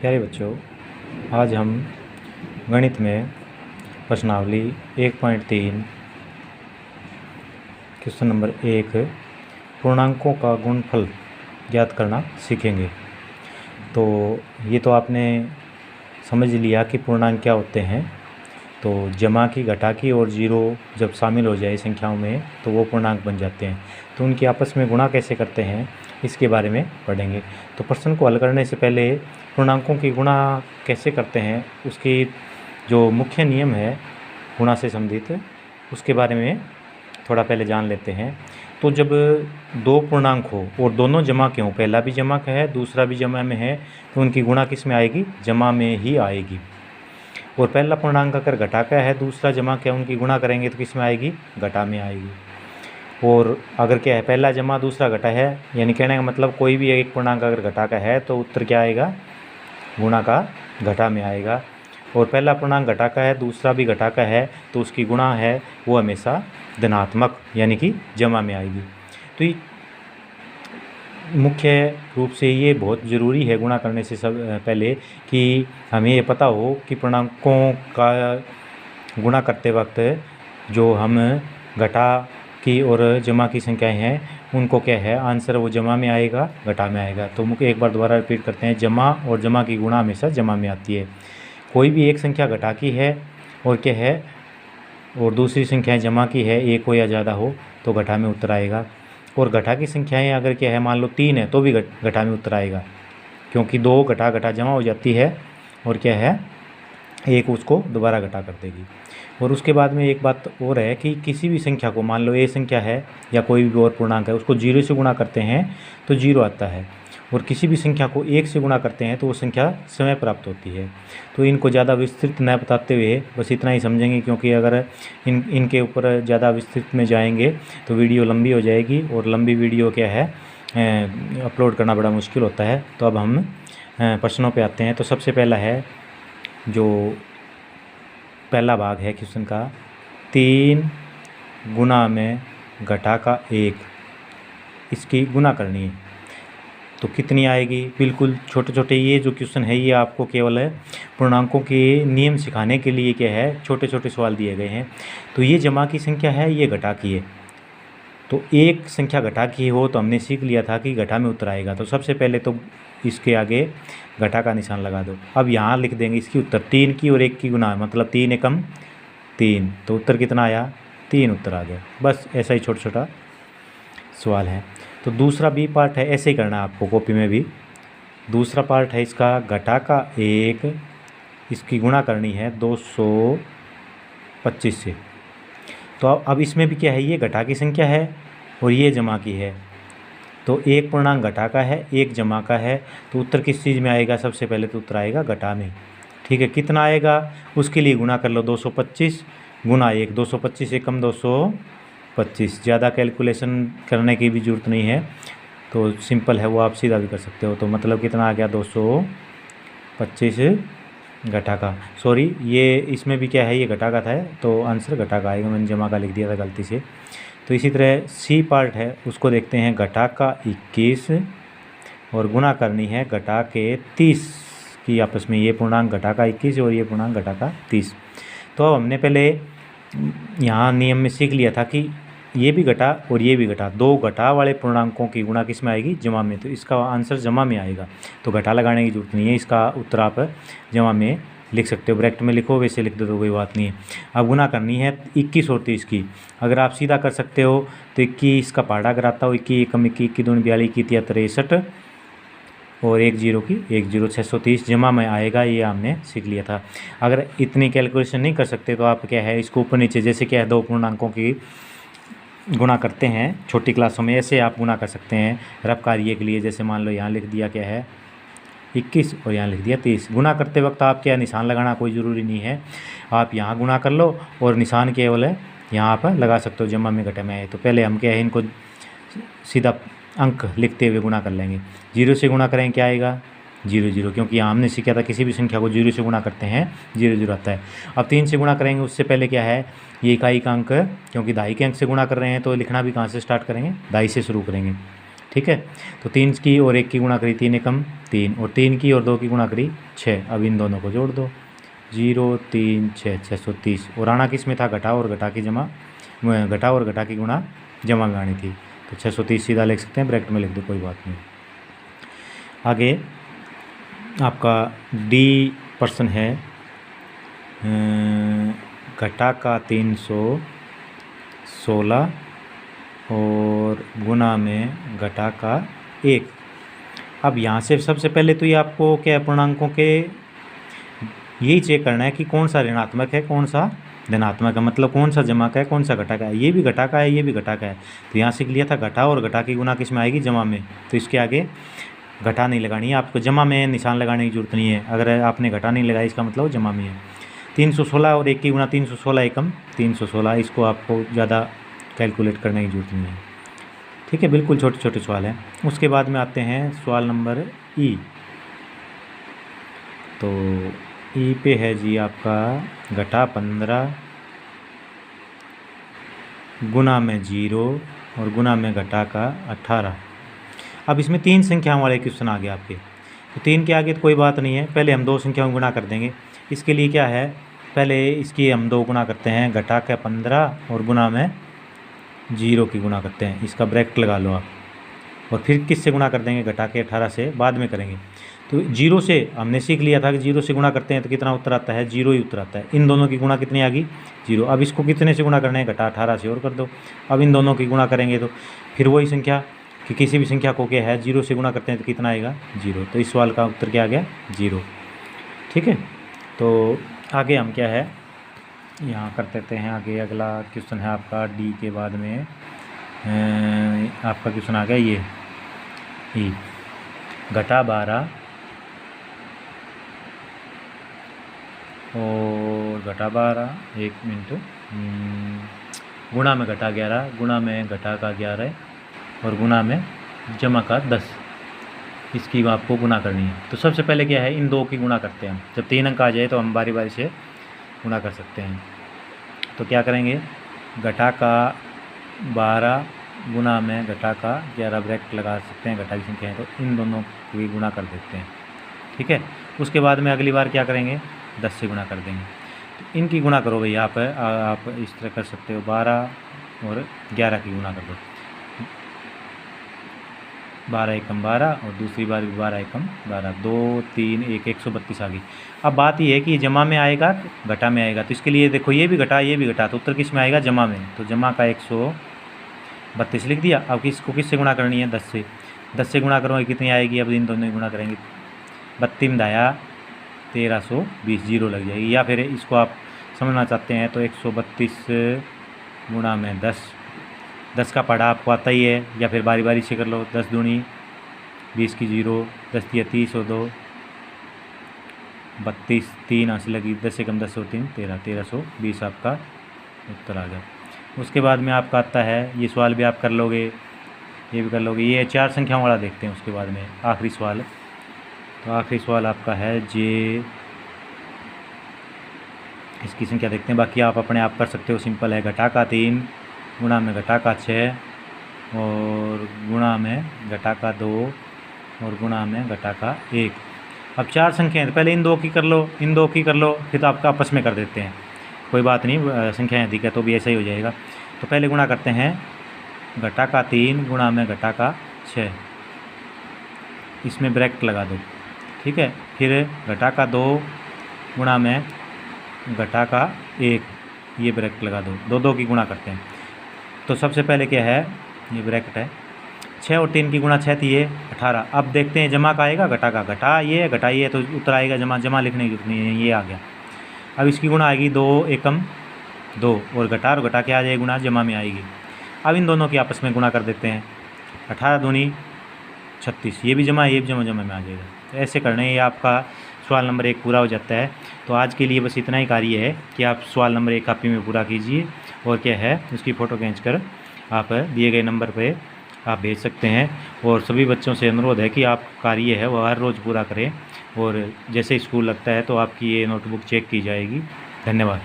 प्यारे बच्चों, आज हम गणित में प्रश्नावली 1.3 क्वेश्चन नंबर 1 पूर्णांकों का गुणनफल ज्ञात करना सीखेंगे। तो ये तो आपने समझ लिया कि पूर्णांक क्या होते हैं। तो जमा की, घटा की और जीरो जब शामिल हो जाए संख्याओं में तो वो पूर्णांक बन जाते हैं। तो उनकी आपस में गुणा कैसे करते हैं इसके बारे में पढ़ेंगे। तो प्रश्न को हल करने से पहले पूर्णांकों की गुणा कैसे करते हैं उसकी जो मुख्य नियम है गुणा से संबंधित उसके बारे में थोड़ा पहले जान लेते हैं। तो जब दो पूर्णांक हो और दोनों जमा के हों, पहला भी जमा का है दूसरा भी जमा में है, तो उनकी गुणा किस में आएगी? जमा में ही आएगी। और पहला पूर्णांक अगर घटा का है दूसरा जमा का है, उनकी गुणा करेंगे तो किस में आएगी? घटा में आएगी। और अगर क्या है, पहला जमा दूसरा घटा है, यानी कहने का मतलब कोई भी एक पूर्णांक अगर घटा का है तो उत्तर क्या आएगा? गुणा का घटा में आएगा। और पहला पूर्णांक घटा का है दूसरा भी घटा का है तो उसकी गुणा है वो हमेशा धनात्मक यानी कि जमा में आएगी। तो ये मुख्य रूप से ये बहुत ज़रूरी है गुणा करने से सब पहले कि हमें ये पता हो कि पूर्णांकों का गुणा करते वक्त जो हम घटा की और जमा की संख्याएं हैं उनको क्या है, आंसर वो जमा में आएगा, घटा में आएगा। तो मुझे एक बार दोबारा रिपीट करते हैं, जमा और जमा की गुणा हमेशा जमा में आती है। कोई भी एक संख्या घटा की है और क्या है और दूसरी संख्याएं जमा की है, एक हो या ज़्यादा हो तो घटा में उत्तर आएगा। और घटा की संख्याएं अगर क्या है, मान लो 3 है तो भी घटा में उत्तर आएगा, क्योंकि 2 घटा घटा जमा हो जाती है और क्या है एक उसको दोबारा घटा कर देगी। और उसके बाद में एक बात और है कि किसी भी संख्या को, मान लो ए संख्या है या कोई भी और पूर्णांक है, उसको 0 से गुणा करते हैं तो 0 आता है। और किसी भी संख्या को 1 से गुणा करते हैं तो वो संख्या समय प्राप्त होती है। तो इनको ज़्यादा विस्तृत न बताते हुए बस इतना ही समझेंगे, क्योंकि अगर इनके ऊपर ज़्यादा विस्तृत में जाएंगे तो वीडियो लंबी हो जाएगी और लंबी वीडियो क्या है अपलोड करना बड़ा मुश्किल होता है। तो अब हम प्रश्नों पे आते हैं। तो सबसे पहला है, जो पहला भाग है क्वेश्चन का, 3 गुना में घटा का 1, इसकी गुना करनी है तो कितनी आएगी? बिल्कुल छोटे छोटे ये जो क्वेश्चन है ये आपको केवल है पूर्णांकों के नियम सिखाने के लिए क्या है, छोटे छोटे सवाल दिए गए हैं। तो ये जमा की संख्या है, ये घटा की है। तो एक संख्या घटा की हो तो हमने सीख लिया था कि घटा में उत्तर आएगा। तो सबसे पहले तो इसके आगे घटा का निशान लगा दो। अब यहाँ लिख देंगे इसकी उत्तर, 3 की और 1 की गुना, मतलब 3 एकम 3, तो उत्तर कितना आया? 3 उत्तर आ गया। बस ऐसा ही छोटा छोटा सवाल है। तो दूसरा बी पार्ट है, ऐसे ही करना है आपको कॉपी में भी। दूसरा पार्ट है इसका, घटा का 1, इसकी गुणा करनी है 225 से। तो अब इसमें भी क्या है, ये घटा की संख्या है और ये जमा की है। तो एक पूर्णांक घटा का है, एक जमा का है, तो उत्तर किस चीज़ में आएगा? सबसे पहले तो उत्तर आएगा घटा में। ठीक है, कितना आएगा उसके लिए गुणा कर लो, 225 गुना 1, 225 एकम 225। ज़्यादा कैलकुलेशन करने की भी ज़रूरत नहीं है, तो सिंपल है वो, आप सीधा भी कर सकते हो। तो मतलब कितना आ गया? 225 घटा का, सॉरी ये इसमें भी क्या है, ये घटा का था तो आंसर घटा का आएगा, मैंने जमा का लिख दिया था गलती से। तो इसी तरह सी पार्ट है, उसको देखते हैं, घटा का 21 और गुणा करनी है घटा के 30 की आपस में। ये पूर्णांक घटा का 21 और ये पूर्णांक घटा का 30। तो अब हमने पहले यहाँ नियम में सीख लिया था कि ये भी घटा और ये भी घटा, दो घटा वाले पूर्णांकों की गुणा किस में आएगी? जमा में। तो इसका आंसर जमा में आएगा, तो घटा लगाने की जरूरत नहीं है, इसका उत्तर आप जमा में लिख सकते हो। ब्रैकेट में लिखो, वैसे लिख दो तो कोई बात नहीं है। अब गुणा करनी है 21 और 30 की। अगर आप सीधा कर सकते हो तो 21 का पहाड़ा अगर आता हो, 21 एकम 21 दूनी 42 की 63 और 1 0 की 1 0, 630 जमा में आएगा, ये हमने सीख लिया था। अगर इतनी कैलकुलेशन नहीं कर सकते तो आप क्या है, इसको ऊपर नीचे जैसे क्या है दो पूर्णांकों की गुणा करते हैं छोटी क्लासों में, ऐसे आप गुणा कर सकते हैं रफ कार्य के लिए। जैसे मान लो यहाँ लिख दिया क्या है 21 और यहाँ लिख दिया 30। गुणा करते वक्त आप क्या निशान लगाना कोई ज़रूरी नहीं है, आप यहाँ गुणा कर लो और निशान केवल है यहाँ पर लगा सकते हो, जमा में घटा में है। तो पहले हम क्या है, इनको सीधा अंक लिखते हुए गुणा कर लेंगे। 0 से गुणा करें क्या आएगा? 0 0, क्योंकि यहाँ हमने सीखा था किसी भी संख्या को 0 से गुणा करते हैं 0 0 आता है। अब 3 से गुणा करेंगे, उससे पहले क्या है, ये इकाई का अंक, क्योंकि दहाई के अंक से गुणा कर रहे हैं तो लिखना भी कहाँ से स्टार्ट करेंगे? दहाई से शुरू करेंगे। ठीक है। तो 3 की और 1 की गुणा करी 3 एकम 3, और 3 की और 2 की गुणा करी 6। अब इन दोनों को जोड़ दो, 0 3 6 630। और आना किस में था, घटा और घटा की जमा, घटा और घटा की गुणा जमा में आनी थी। तो 630 सीधा लिख सकते हैं, ब्रैकेट में लिख दो, कोई बात नहीं। आगे आपका डी प्रश्न है, घटा का 316 और गुणा में घटा का 1। अब यहाँ से सबसे पहले तो ये आपको क्या है, पूर्णांकों के यही चेक करना है कि कौन सा ऋणात्मक है कौन सा धनात्मक है, मतलब कौन सा जमा का है कौन सा घटा का है। ये भी घटा का है, ये भी घटा का है। तो यहाँ सीख लिया था घटा और घटा की गुणा किस में आएगी, जमा में। तो इसके आगे घटा नहीं लगानी है आपको, जमा में निशान लगाने की जरूरत नहीं है। अगर आपने घटा नहीं लगाया इसका मतलब जमा में है। 316 और 1 की गुणा 316 एकम 316, इसको आपको ज़्यादा कैलकुलेट करने की जरूरत नहीं है, ठीक है, बिल्कुल छोटे छोटे सवाल हैं। उसके बाद में आते हैं सवाल नंबर ई। तो ई पे है जी आपका घटा 15 गुणा में 0 और गुणा में घटा का 18। अब इसमें 3 संख्याओं वाले क्वेश्चन आ गए आपके। तो 3 के आगे तो कोई बात नहीं है, पहले हम 2 संख्याओं गुणा कर देंगे। इसके लिए क्या है, पहले इसकी हम 2 गुणा करते हैं, घटा का 15 और गुणा में 0 की गुणा करते हैं, इसका ब्रैकेट लगा लो आप। और फिर किस से गुणा कर देंगे, घटा के 18 से बाद में करेंगे। तो 0 से हमने सीख लिया था कि 0 से गुणा करते हैं तो कितना उत्तर आता है, 0 ही उत्तर आता है। इन दोनों की गुणा कितनी आ गई, 0। अब इसको कितने से गुणा करना है, घटा 18 से और कर दो। अब इन दोनों की गुणा करेंगे तो फिर वही संख्या कि किसी भी संख्या को क्या है 0 से गुणा करते हैं तो कितना आएगा, 0। तो इस सवाल का उत्तर क्या आ गया, 0, ठीक है। तो आगे हम क्या है यहाँ कर देते हैं। आगे अगला क्वेश्चन है आपका डी के बाद में आपका क्वेश्चन आ गया ये ई, घटा 12 और घटा 12, 1 मिनट, गुणा में घटा 11 गुणा में घटा का 11 और गुणा में जमा का 10, इसकी आपको गुणा करनी है। तो सबसे पहले क्या है, इन 2 की गुणा करते हैं हम। जब 3 अंक आ जाए तो हम बारी बारी से गुणा कर सकते हैं। तो क्या करेंगे, घटा का 12 गुणा में घटा का 11, ब्रैकेट लगा सकते हैं, घटा की संख्या है तो इन दोनों की गुणा कर देते हैं, ठीक है। उसके बाद में अगली बार क्या करेंगे, 10 से गुणा कर देंगे। तो इनकी गुणा करो भैया, आप इस तरह कर सकते हो, 12 और 11 की गुणा कर दो, 12 एकम 12 और दूसरी बार भी 12 एकम 12, 2 3 1 132 आ गई। अब बात ये है कि जमा में आएगा घटा में आएगा। तो इसके लिए देखो ये भी घटा तो उत्तर किस में आएगा, जमा में। तो जमा का 132 लिख दिया। अब किसको किससे गुणा करनी है, 10 से। 10 से गुणा करोगे कितनी आएगी, अब इन दोनों की गुणा करेंगे, 32 दाया 1320, 0 लग जाएगी। या फिर इसको आप समझना चाहते हैं तो 132 गुणा में 10 का पढ़ा आपको आता ही है, या फिर बारी बारी से कर लो। 10 दूनी 20 की 0, 10 दिया 30 और 2 32, 3 आंसर लगी, 10 से कम 10 और 3 13, 1320 आपका उत्तर आ गया। उसके बाद में आपका आता है, ये सवाल भी आप कर लोगे, ये भी कर लोगे। ये 4 संख्याओं वाला देखते हैं। उसके बाद में आखिरी सवाल, तो आखिरी सवाल आपका है जे, इसकी संख्या देखते हैं, बाकी आप अपने आप कर सकते हो, सिंपल है। घटा का 3 गुणा में घटा का 6 और गुणा में घटा का 2 और गुणा में घटा का 1। अब 4 संख्याएं, तो पहले इन 2 की कर लो, इन 2 की कर लो, फिर तो आपका आपस में कर देते हैं, कोई बात नहीं, संख्याएं अधिक है तो भी ऐसा ही हो जाएगा। तो पहले गुणा करते हैं, घटा का 3 गुणा में घटा का 6, इसमें ब्रैकेट लगा दो, ठीक है। फिर घटा का 2 गुणा में घटा का 1, ये ब्रैकेट लगा दो, 2 की गुणा करते हैं। तो सबसे पहले क्या है, ये ब्रैकेट है, 6 और 3 की गुणा 6 थी, ये 18। अब देखते हैं जमा का आएगा घटा का, घटा ये है तो उत्तर आएगा जमा, जमा लिखने की जरूरत नहीं है, ये आ गया। अब इसकी गुणा आएगी 2 एकम 2 और घटा क्या आ जाएगी, गुणा जमा में आएगी। अब इन दोनों की आपस में गुणा कर देते हैं, 18 दूनी 36, ये भी जमा में आ जाएगा। तो ऐसे करने ये आपका सवाल नंबर 1 पूरा हो जाता है। तो आज के लिए बस इतना ही कार्य है कि आप सवाल नंबर 1 कॉपी में पूरा कीजिए, और क्या है उसकी फ़ोटो खींचकर आप दिए गए नंबर पे आप भेज सकते हैं। और सभी बच्चों से अनुरोध है कि आप कार्य है वो हर रोज़ पूरा करें, और जैसे स्कूल लगता है तो आपकी ये नोटबुक चेक की जाएगी। धन्यवाद।